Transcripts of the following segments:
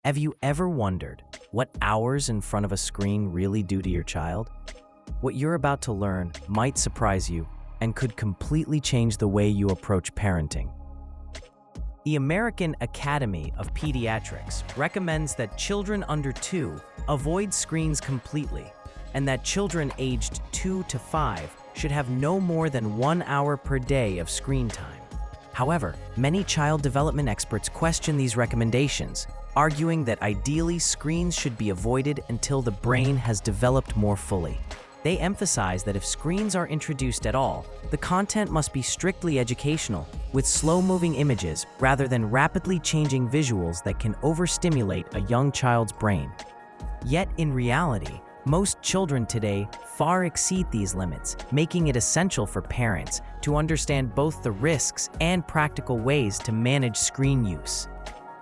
Have you ever wondered what hours in front of a screen really do to your child? What you're about to learn might surprise you and could completely change the way you approach parenting. The American Academy of Pediatrics recommends that children under 2 avoid screens completely, and that children aged 2 to 5 should have no more than 1 hour per day of screen time. However, many child development experts question these recommendations, arguing that ideally screens should be avoided until the brain has developed more fully. They emphasize that if screens are introduced at all, the content must be strictly educational, with slow-moving images rather than rapidly changing visuals that can overstimulate a young child's brain. Yet in reality, most children today far exceed these limits, making it essential for parents to understand both the risks and practical ways to manage screen use.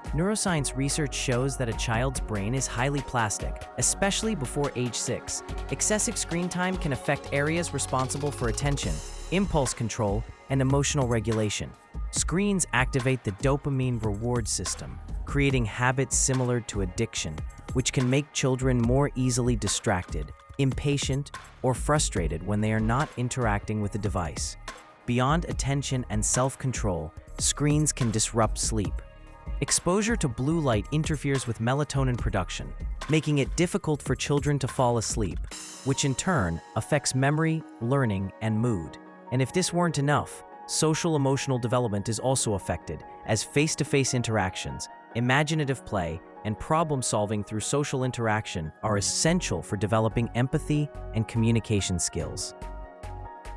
Neuroscience research shows that a child's brain is highly plastic, especially before age 6. Excessive screen time can affect areas responsible for attention, impulse control, and emotional regulation. Screens activate the dopamine reward system, creating habits similar to addiction, which can make children more easily distracted, impatient, or frustrated when they are not interacting with the device. Beyond attention and self-control, screens can disrupt sleep. Exposure to blue light interferes with melatonin production, making it difficult for children to fall asleep, which in turn affects memory, learning, and mood. And if this weren't enough, social-emotional development is also affected, as face-to-face interactions, imaginative play, and problem-solving through social interaction are essential for developing empathy and communication skills.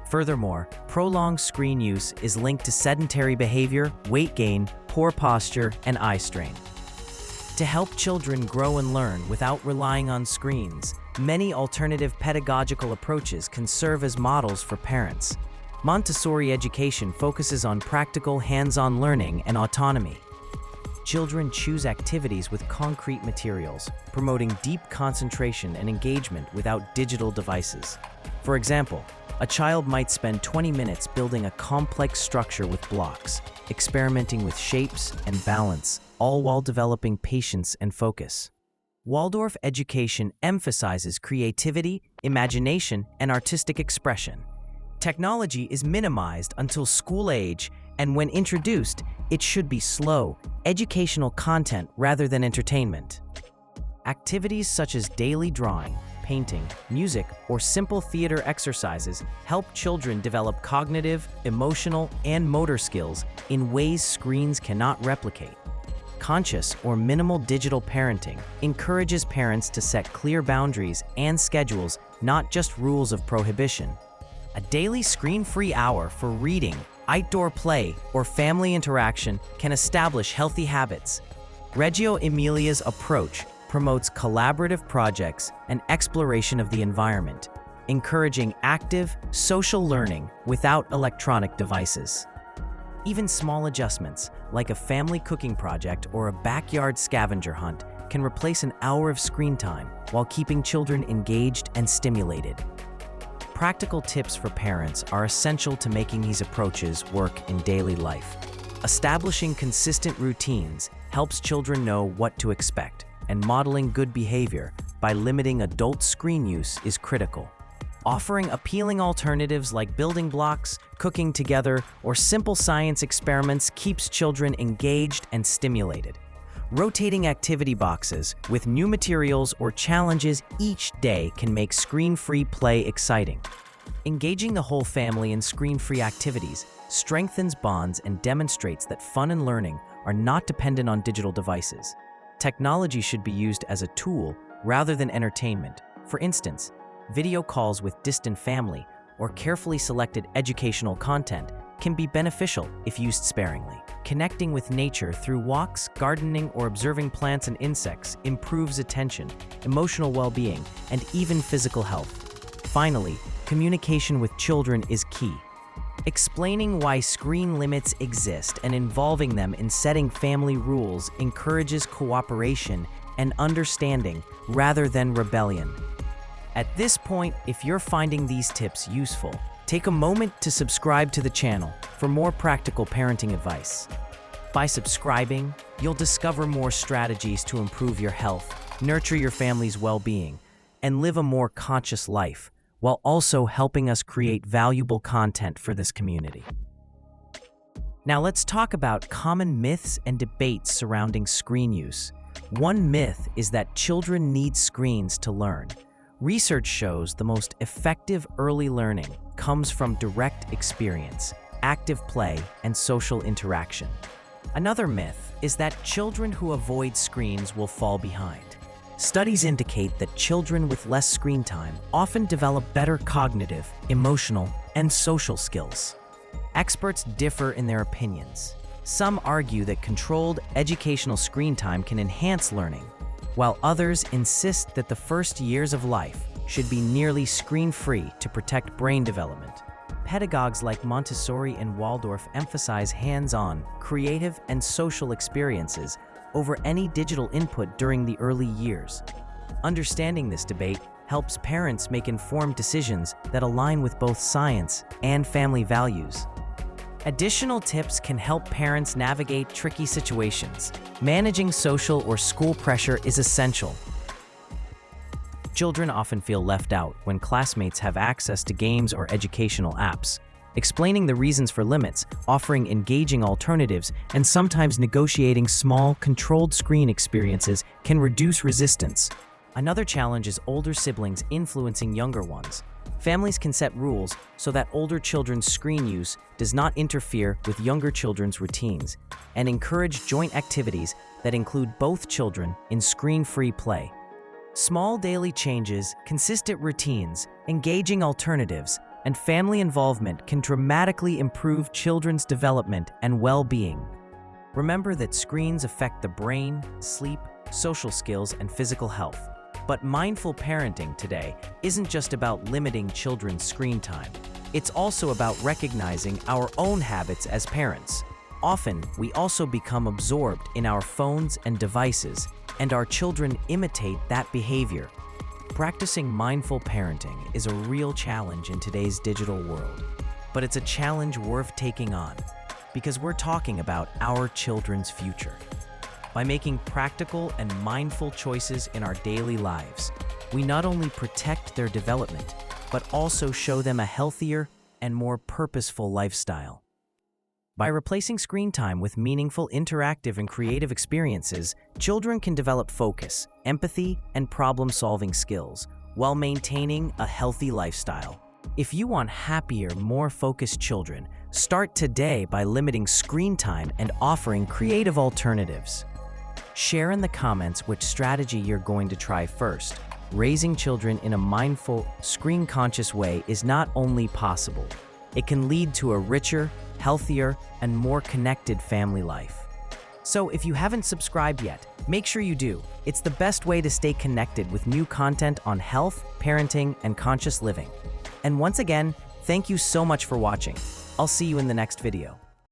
Furthermore, prolonged screen use is linked to sedentary behavior, weight gain, poor posture, and eye strain. To help children grow and learn without relying on screens, many alternative pedagogical approaches can serve as models for parents. Montessori education focuses on practical, hands-on learning and autonomy. Children choose activities with concrete materials, promoting deep concentration and engagement without digital devices. For example, a child might spend 20 minutes building a complex structure with blocks, experimenting with shapes and balance, all while developing patience and focus. Waldorf education emphasizes creativity, imagination, and artistic expression. Technology is minimized until school age, and when introduced, it should be slow, educational content rather than entertainment. Activities such as daily drawing, painting, music, or simple theater exercises help children develop cognitive, emotional, and motor skills in ways screens cannot replicate. Conscious or minimal digital parenting encourages parents to set clear boundaries and schedules, not just rules of prohibition. A daily screen-free hour for reading, outdoor play, or family interaction can establish healthy habits. Reggio Emilia's approach promotes collaborative projects and exploration of the environment, encouraging active, social learning without electronic devices. Even small adjustments, like a family cooking project or a backyard scavenger hunt, can replace an hour of screen time while keeping children engaged and stimulated. Practical tips for parents are essential to making these approaches work in daily life. Establishing consistent routines helps children know what to expect, and modeling good behavior by limiting adult screen use is critical. Offering appealing alternatives like building blocks, cooking together, or simple science experiments keeps children engaged and stimulated. Rotating activity boxes with new materials or challenges each day can make screen-free play exciting. Engaging the whole family in screen-free activities strengthens bonds and demonstrates that fun and learning are not dependent on digital devices. Technology should be used as a tool rather than entertainment. For instance, video calls with distant family or carefully selected educational content can be beneficial if used sparingly. Connecting with nature through walks, gardening, or observing plants and insects improves attention, emotional well-being, and even physical health. Finally, communication with children is key. Explaining why screen limits exist and involving them in setting family rules encourages cooperation and understanding rather than rebellion. At this point, if you're finding these tips useful, take a moment to subscribe to the channel for more practical parenting advice. By subscribing, you'll discover more strategies to improve your health, nurture your family's well-being, and live a more conscious life, while also helping us create valuable content for this community. Now let's talk about common myths and debates surrounding screen use. One myth is that children need screens to learn. Research shows the most effective early learning comes from direct experience, active play, and social interaction. Another myth is that children who avoid screens will fall behind. Studies indicate that children with less screen time often develop better cognitive, emotional, and social skills. Experts differ in their opinions. Some argue that controlled educational screen time can enhance learning, while others insist that the first years of life should be nearly screen-free to protect brain development. Pedagogues like Montessori and Waldorf emphasize hands-on, creative, and social experiences over any digital input during the early years. Understanding this debate helps parents make informed decisions that align with both science and family values. Additional tips can help parents navigate tricky situations. Managing social or school pressure is essential. Children often feel left out when classmates have access to games or educational apps. Explaining the reasons for limits, offering engaging alternatives, and sometimes negotiating small, controlled screen experiences can reduce resistance. Another challenge is older siblings influencing younger ones. Families can set rules so that older children's screen use does not interfere with younger children's routines, and encourage joint activities that include both children in screen-free play. Small daily changes, consistent routines, engaging alternatives, and family involvement can dramatically improve children's development and well-being. Remember that screens affect the brain, sleep, social skills, and physical health. But mindful parenting today isn't just about limiting children's screen time. It's also about recognizing our own habits as parents. Often, we also become absorbed in our phones and devices, and our children imitate that behavior. Practicing mindful parenting is a real challenge in today's digital world, but it's a challenge worth taking on because we're talking about our children's future. By making practical and mindful choices in our daily lives, we not only protect their development, but also show them a healthier and more purposeful lifestyle. By replacing screen time with meaningful, interactive, and creative experiences, children can develop focus, empathy, and problem-solving skills while maintaining a healthy lifestyle. If you want happier, more focused children, start today by limiting screen time and offering creative alternatives. Share in the comments which strategy you're going to try first. Raising children in a mindful, screen-conscious way is not only possible, it can lead to a richer, healthier, and more connected family life. So if you haven't subscribed yet, make sure you do. It's the best way to stay connected with new content on health, parenting, and conscious living. And once again, thank you so much for watching. I'll see you in the next video.